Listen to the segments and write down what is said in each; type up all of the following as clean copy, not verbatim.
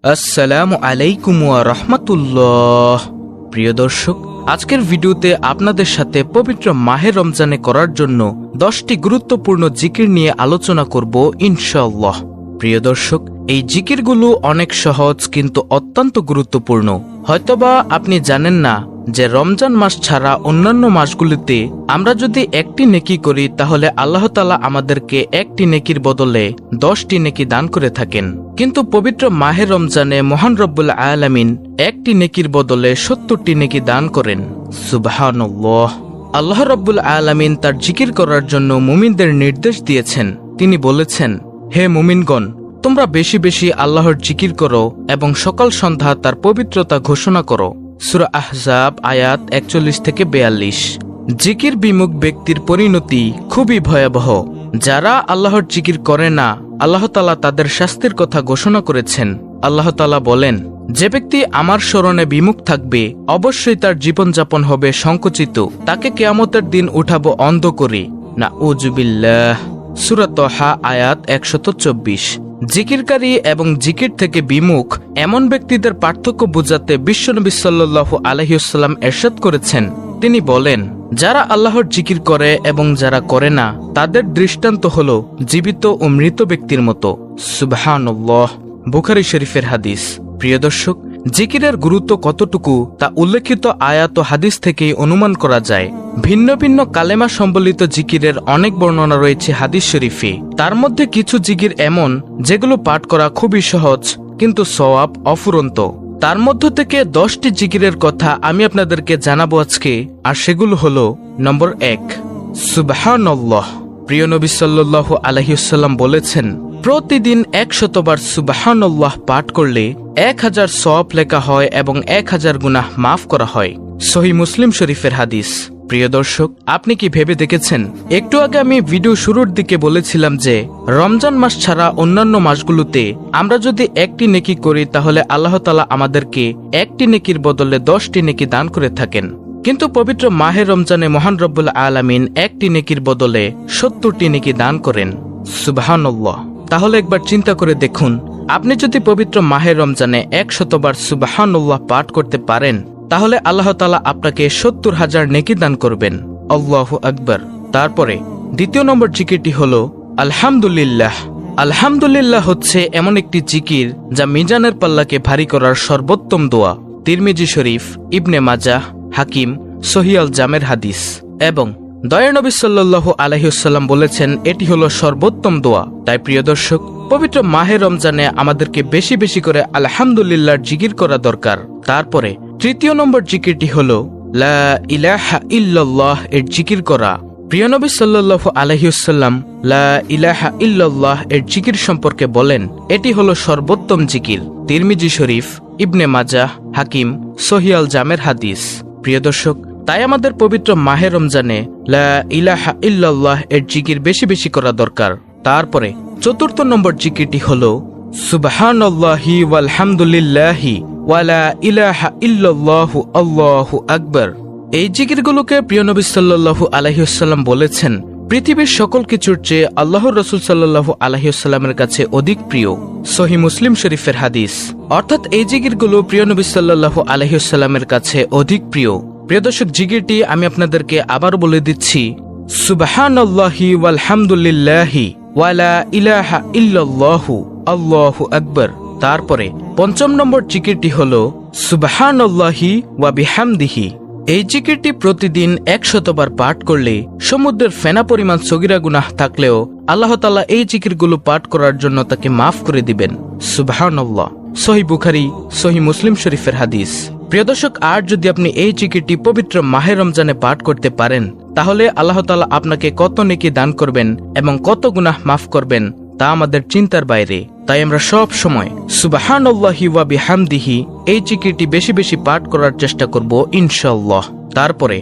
আসসালামু আলাইকুম ওয়া রাহমাতুল্লাহ। প্রিয় দর্শক, আজকের ভিডিওতে আপনাদের সাথে পবিত্র মাহে রমজানে করার জন্য 10টি গুরুত্বপূর্ণ জিকির নিয়ে আলোচনা করব ইনশাআল্লাহ। প্রিয় দর্শক, এই জিকিরগুলো অনেক সহজ কিন্তু অত্যন্ত গুরুত্বপূর্ণ। হয়তোবা আপনি জানেন না যে রমজান মাস ছাড়া অন্যান্য মাসগুলিতে আমরা যদি একটি নেকি করি তাহলে আল্লাহ তাআলা আমাদেরকে একটি নেকির বদলে 10টি নেকি দান করে থাকেন, কিন্তু পবিত্র মাহে রমজানে মহান রব্বুল আলামিন একটি নেকির বদলে 70টি নেকি দান করেন। সুবহানাল্লাহ। আল্লাহ রব্বুল আলামিন তার জিকির করার জন্য মুমিনদের নির্দেশ দিয়েছেন। তিনি বলেছেন, হে মুমিনগণ, তোমরা বেশি বেশি আল্লাহর জিকির করো এবং সকাল সন্ধ্যা তার পবিত্রতা ঘোষণা করো। সূরা আহজাব আয়াত 41-42। জিকির বিমুখ ব্যক্তির পরিণতি খুবই ভয়াবহ। যারা আল্লাহর জিকির করে না, আল্লাহ তাআলা তাদের শাস্তির কথা ঘোষণা করেছেন। আল্লাহ তাআলা বলেন, যে ব্যক্তি আমার স্মরণে বিমুখ থাকবে অবশ্যই তার জীবনযাপন হবে সংকুচিত, তাকে কিয়ামতের দিন উঠাবো অন্ধ করে। নাউযুবিল্লাহ। সূরা তাহা আয়াত 124। জিকিরকারী এবং জিকির থেকে বিমুখ এমন ব্যক্তিদের পার্থক্য বোঝাতে বিশ্বনবী সাল্লাল্লাহু আলাইহি ওয়াসাল্লাম ইরশাদ করেছেন। তিনি বলেন, যারা আল্লাহর জিকির করে এবং যারা করে না তাদের দৃষ্টান্ত হলো জীবিত ও মৃত ব্যক্তির মতো। সুবহানাল্লাহ। বুখারী শরীফের হাদিস। প্রিয় দর্শক, জিকিরের গুরুত্ব কতটুকু তা উল্লেখিত আয়াত ও হাদিস থেকেই অনুমান করা যায়। ভিন্ন ভিন্ন কালেমা সম্বলিত জিকিরের অনেক বর্ণনা রয়েছে হাদিস শরীফে। তার মধ্যে কিছু জিকির এমন যেগুলো পাঠ করা খুবই সহজ কিন্তু সওয়াব অফুরন্ত। তার মধ্য থেকে 10টি জিকিরের কথা আমি আপনাদেরকে জানাবো আজকে, আর সেগুলো হলো: নম্বর 1, সুবহানাল্লাহ। প্রিয় নবী সাল্লাল্লাহু আলাইহি ওয়াসাল্লাম বলেছেন, প্রতিদিন 100 বার সুবহানাল্লাহ পাঠ করলে 1000 সওয়াব লেখা হয় এবং 1000 গুনাহ মাফ করা হয়। সহিহ মুসলিম শরীফের হাদিস। প্রিয় দর্শক, আপনি কি ভেবে দেখেছেন? একটু আগে আমি ভিডিও শুরুর দিকে বলেছিলাম যে রমজান মাস ছাড়া অন্যান্য মাসগুলোতে আমরা যদি একটি নেকি করি তাহলে আল্লাহ তাআলা আমাদেরকে একটি নেকির বদলে 10টি নেকি দান করে থাকেন, কিন্তু পবিত্র মাহে রমজানে মহান রব্বুল আলামিন একটি নেকির বদলে 70টি নেকি দান করেন। সুবহানাল্লাহ। তাহলে একবার চিন্তা করে দেখুন, আপনি যদি পবিত্র মাহে রমজানে 100 বার সুবহানাল্লাহ পাঠ করতে পারেন তাহলে আল্লাহ তাআলা আপনাকে 70,000 নেকি দান করবেন। আল্লাহু আকবার। তারপরে দ্বিতীয় নম্বর জিকিরটি হলো আলহামদুলিল্লাহ। আলহামদুলিল্লাহ হচ্ছে এমন একটি জিকির যা মিজানের পাল্লাকে ভারী করার সর্বোত্তম দোয়া। তিরমিজি শরীফ, ইবনে মাজাহ, হাকিম, সহিহ আল জামের হাদিস। এবং দয়ার নবী সাল্লাল্লাহু আলাইহি ওয়াসাল্লাম বলেছেন এটি হলো সর্বোত্তম দোয়া। তাই প্রিয় দর্শক, পবিত্র মাহে রমজানে আমাদেরকে বেশি বেশি করে আলহামদুলিল্লাহর জিকির করা দরকার। তারপরে তৃতীয় নম্বর জিকিরটি হলো লা ইলাহা ইল্লাল্লাহ এর জিকির করা। প্রিয় নবী সাল্লাল্লাহু আলাইহি ওয়াসাল্লাম লা ইলাহা ইল্লাল্লাহ এর জিকির সম্পর্কে বলেন, এটি হলো সর্বোত্তম জিকির। তিরমিজি শরীফ, ইবনে মাজাহ, হাকিম, সহিহ আল জামের হাদিস। প্রিয় দর্শক, তাই আমাদের পবিত্র মাহে রমজানে লা ইলাহা ইল্লাল্লাহ এর জিকির বেশি বেশি করা দরকার। তারপরে চতুর্থ নম্বর জিকিরটি হলো সুবহানাল্লাহি ওয়ালহামদুলিল্লাহি ওয়ালা ইলাহা ইল্লাল্লাহু আল্লাহু আকবার। এই জিকিরগুলোকে প্রিয় নবী সাল্লাল্লাহু আলাইহি ওয়াসাল্লাম বলেছেন পৃথিবীর সকল কিছুর চেয়ে আল্লাহর রাসূল সাল্লাল্লাহু আলাইহি ওয়াসাল্লামের কাছে অধিক প্রিয়। সহিহ মুসলিম শরীফের হাদিস। অর্থাৎ এই জিকিরগুলো প্রিয় নবী সাল্লাল্লাহু আলাইহি ওয়াসাল্লামের কাছে অধিক প্রিয়। প্রিয় দর্শক, জিকিরটি আমি আপনাদেরকে আবার বলে দিচ্ছি, সুবহানাল্লাহি ওয়ালহামদুলিল্লাহি ওয়ালা ইলাহা ইল্লাল্লাহু আল্লাহু আকবার। তারপরে পঞ্চম নম্বর জিকিরটি হলো সুবহানাল্লাহি ওয়া বিহামদিহি। এই জিকিরটি প্রতিদিন 100 বার পাঠ করলে সমুদ্রের ফেনা পরিমাণ সগীরা গুনাহ থাকলেও আল্লাহ তাআলা এই জিকিরগুলো পাঠ করার জন্য তাকে মাফ করে দিবেন। সুবহানাল্লাহ। সহিহ বুখারী, সহিহ মুসলিম শরীফের হাদিস। প্রিয় দর্শক, আর যদি আপনি এই জিকিরটি পবিত্র মাহে রমজানে পাঠ করতে পারেন তাহলে আল্লাহ তাআলা আপনাকে কত নেকি দান করবেন এবং কত গুনাহ মাফ করবেন তা আমাদের চিন্তার বাইরে। তাই আমরা সব সময় সুবহানাল্লাহি ওয়া বিহামদিহি এই জিকিরটি বেশি বেশি পাঠ করার চেষ্টা করব ইনশাআল্লাহ। তারপরে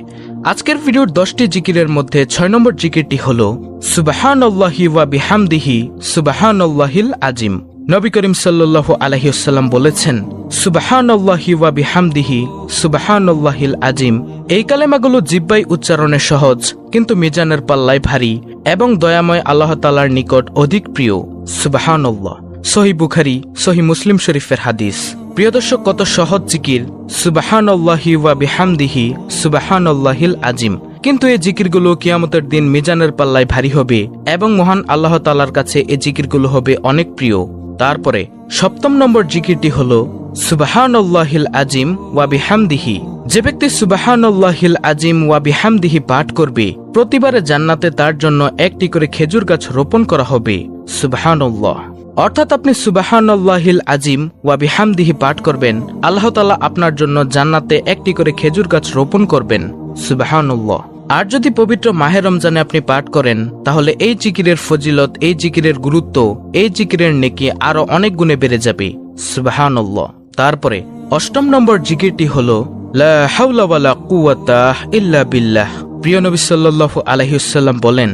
আজকের ভিডিওর 10টি জিকিরের মধ্যে 6 নম্বর জিকিরটি হলো সুবহানাল্লাহি ওয়া বিহামদিহি সুবহানাল্লাহিল আজিম। নবী করিম সাল্লাল্লাহু আলাইহি ওয়াসাল্লাম বলেছেন, সুবহানাল্লাহি ওয়া বিহামদিহি সুবহানাল্লাহিল আজিম। এই কালেমাগুলো জিহ্বায় উচ্চারণে সহজ কিন্তু মিজানের পাল্লায় ভারী এবং দয়াময় আল্লাহ তাআলার নিকট অধিক প্রিয়। সুবহানাল্লাহ। সহিহ বুখারী, সহিহ মুসলিম শরীফের হাদিস। প্রিয় দর্শক, কত সহজ জিকির সুবহানাল্লাহি ওয়া বিহামদিহি সুবহানাল্লাহিল আজিম। কিন্তু এই জিকিরগুলো কিয়ামতের দিন মিজানের পাল্লায় ভারী হবে এবং মহান আল্লাহ তাআলার কাছে এই জিকিরগুলো হবে অনেক প্রিয়। তারপরে 7 নম্বর জিকিরটি হলো সুবহানাল্লাহিল আজিম ওয়া বিহামদিহি। যে ব্যক্তি সুবহানাল্লাহিল আজিম ওয়া বিহামদিহি পাঠ করবে, প্রতিবারে জান্নাতে তার জন্য একটি করে খেজুর গাছ রোপণ করা হবে। সুবহানাল্লাহ, অর্থাৎ আপনি সুবহানাল্লাহিল আজিম ওয়া বিহামদিহি পাঠ করবেন, আল্লাহ তাআলা আপনার জন্য জান্নাতে একটি করে খেজুর গাছ রোপণ করবেন। সুবহানাল্লাহ। আর যদি পবিত্র মাহে রমজানে আপনি পাঠ করেন, তাহলে এই জিকিরের ফজিলত, এই জিকিরের গুরুত্ব, এই জিকিরের নেকি আরো অনেক গুণে বেড়ে যাবে। সুবহানাল্লাহ। তারপরে 8 নম্বর জিকিরটি হলো লা হাওলা ওয়ালা কুওয়াতা ইল্লা বিল্লাহ। প্রিয় নবী সাল্লাল্লাহু আলাইহি ওয়াসাল্লাম বলেন,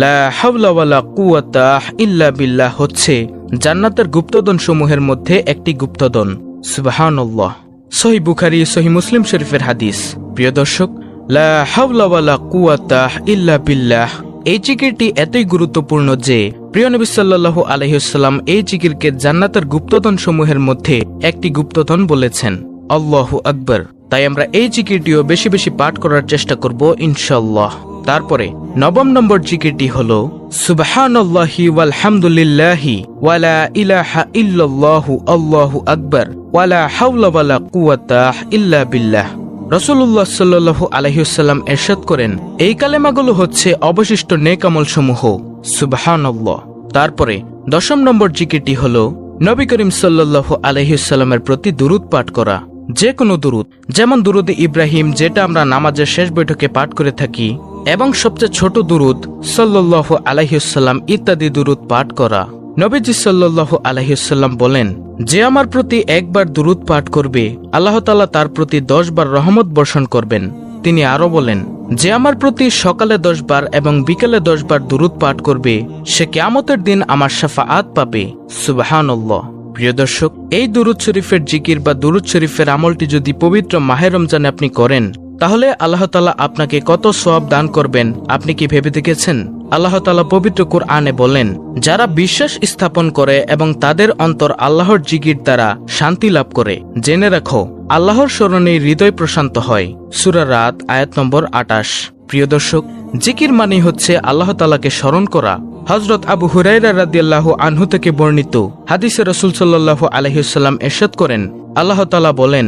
লা হাওলা ওয়ালা কুওয়াতা ইল্লা বিল্লাহ হচ্ছে জান্নাতের গুপ্তধন সমূহের মধ্যে একটি গুপ্তধন। সুবহানাল্লাহ। সহিহ বুখারী, সহিহ মুসলিম শরীফের হাদিস। প্রিয় দর্শক, লা হাওলা ওয়ালা কুওয়াতা ইল্লা বিল্লাহ এই জিকিরটি এতই গুরুত্বপূর্ণ যে প্রিয় নবী সাল্লাল্লাহু আলাইহি ওয়াসাল্লাম এই জিকিরকে জান্নাতের গুপ্তধন সমূহের মধ্যে একটি গুপ্তধন বলেছেন। আল্লাহু আকবার। তাই আমরা এই জিকিরটিও বেশি বেশি পাঠ করার চেষ্টা করব ইনশাআল্লাহ। তারপরে 9 নম্বর জিকিরটি হলো সুবহানাল্লাহি ওয়াল হামদুলিল্লাহি ওয়ালা ইলাহা ইল্লাল্লাহু আল্লাহু আকবার ওয়ালা হাওলা ওয়ালা কুওয়াতা ইল্লা বিল্লাহ। রাসূলুল্লাহ সাল্লাল্লাহু আলাইহি ওয়াসাল্লাম ইরশাদ করেন, এই কালেমাগুলো হচ্ছে অবশিষ্ট নেক আমল সমূহ। সুবহানাল্লাহ। তারপরে 10 নম্বর জিকিরটি হলো নবী করিম সাল্লাল্লাহু আলাইহি ওয়াসাল্লামের প্রতি দুরূদ পাঠ করা। যে কোনো দুরূদ, যেমন দুরূদে ইব্রাহিম যেটা আমরা নামাজের শেষ বৈঠকে পাঠ করে থাকি, এবং সবচেয়ে ছোট দুরূদ সাল্লাল্লাহু আলাইহি ওয়াসাল্লাম ইত্যাদি দুরূদ পাঠ করা। নবীজি সাল্লাল্লাহু আলাইহি ওয়াসাল্লাম বলেন, যে আমার প্রতি একবার দুরূদ পাঠ করবে, আল্লাহ তাআলা তার প্রতি 10 বার রহমত বর্ষণ করবেন। তিনি আরো বলেন, যে আমার প্রতি সকালে 10 বার এবং বিকেলে 10 বার দুরূদ পাঠ করবে, সে কিয়ামতের দিন আমার শাফাআত পাবে। সুবহানাল্লাহ। প্রিয় দর্শক, এই দুরূদ শরীফের জিকির বা দুরূদ শরীফের আমলটি যদি পবিত্র মাহে রমজানে আপনি করেন, তাহলে আল্লাহ তাআলা আপনাকে কত সওয়াব দান করবেন আপনি কি ভেবে দেখেছেন? আল্লাহ তাআলা পবিত্র কুরআনে বলেন, যারা বিশ্বাস স্থাপন করে এবং তাদের অন্তর আল্লাহর জিকির দ্বারা শান্তি লাভ করে, জেনে রাখো আল্লাহর স্মরণে হৃদয় প্রশান্ত হয়। সূরা রাত আয়াত নম্বর 28। প্রিয় দর্শক, জিকির মানে হচ্ছে আল্লাহ তাআলাকে স্মরণ করা। হযরত আবু হুরায়রা রাদিয়াল্লাহু আনহু থেকে বর্ণিত হাদিসে রাসূল সাল্লাল্লাহু আলাইহি ওয়াসাল্লাম ইরশাদ করেন, আল্লাহ তাআলা বলেন,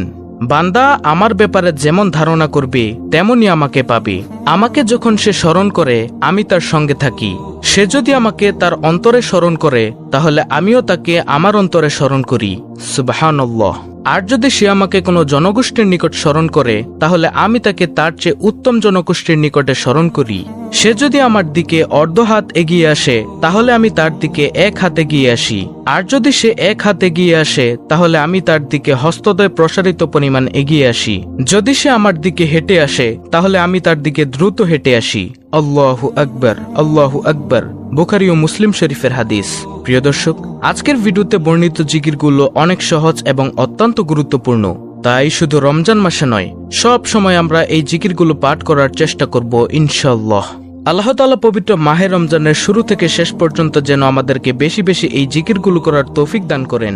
বান্দা আমার ব্যাপারে যেমন ধারণা করবে তেমনি আমাকে পাবে। আমাকে যখন সে স্মরণ করে আমি তার সঙ্গে থাকি। সে যদি আমাকে তার অন্তরে স্মরণ করে, তাহলে আমিও তাকে আমার অন্তরে স্মরণ করি। সুবহানাল্লাহ। আর যদি সে আমাকে কোনো জনগোষ্ঠীর নিকট স্মরণ করে, তাহলে আমি তাকে তার চেয়ে উত্তম জনগোষ্ঠীর নিকটে স্মরণ করি। সে যদি আমার দিকে অর্ধ হাত এগিয়ে আসে, তাহলে আমি তার দিকে 1 হাত এগিয়ে আসি। আর যদি সে 1 হাত এগিয়ে আসে, তাহলে আমি তার দিকে হস্তদ্বয় প্রসারিত পরিমাণ এগিয়ে আসি। যদি সে আমার দিকে হেঁটে আসে, তাহলে আমি তার দিকে দ্রুত হেঁটে আসি। আল্লাহু আকবার, আল্লাহু আকবার। বুখারী ও মুসলিম শরীফের হাদিস। প্রিয় দর্শক, আজকের ভিডিওতে বর্ণিত জিকিরগুলো অনেক সহজ এবং অত্যন্ত গুরুত্বপূর্ণ। তাই শুধু রমজান মাসে নয়, সব সময় আমরা এই জিকিরগুলো পাঠ করার চেষ্টা করব ইনশাআল্লাহ। আল্লাহ তাআলা পবিত্র মাহে রমজানের শুরু থেকে শেষ পর্যন্ত যেন আমাদেরকে বেশি বেশি এই জিকিরগুলো করার তৌফিক দান করেন।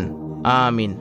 আমিন।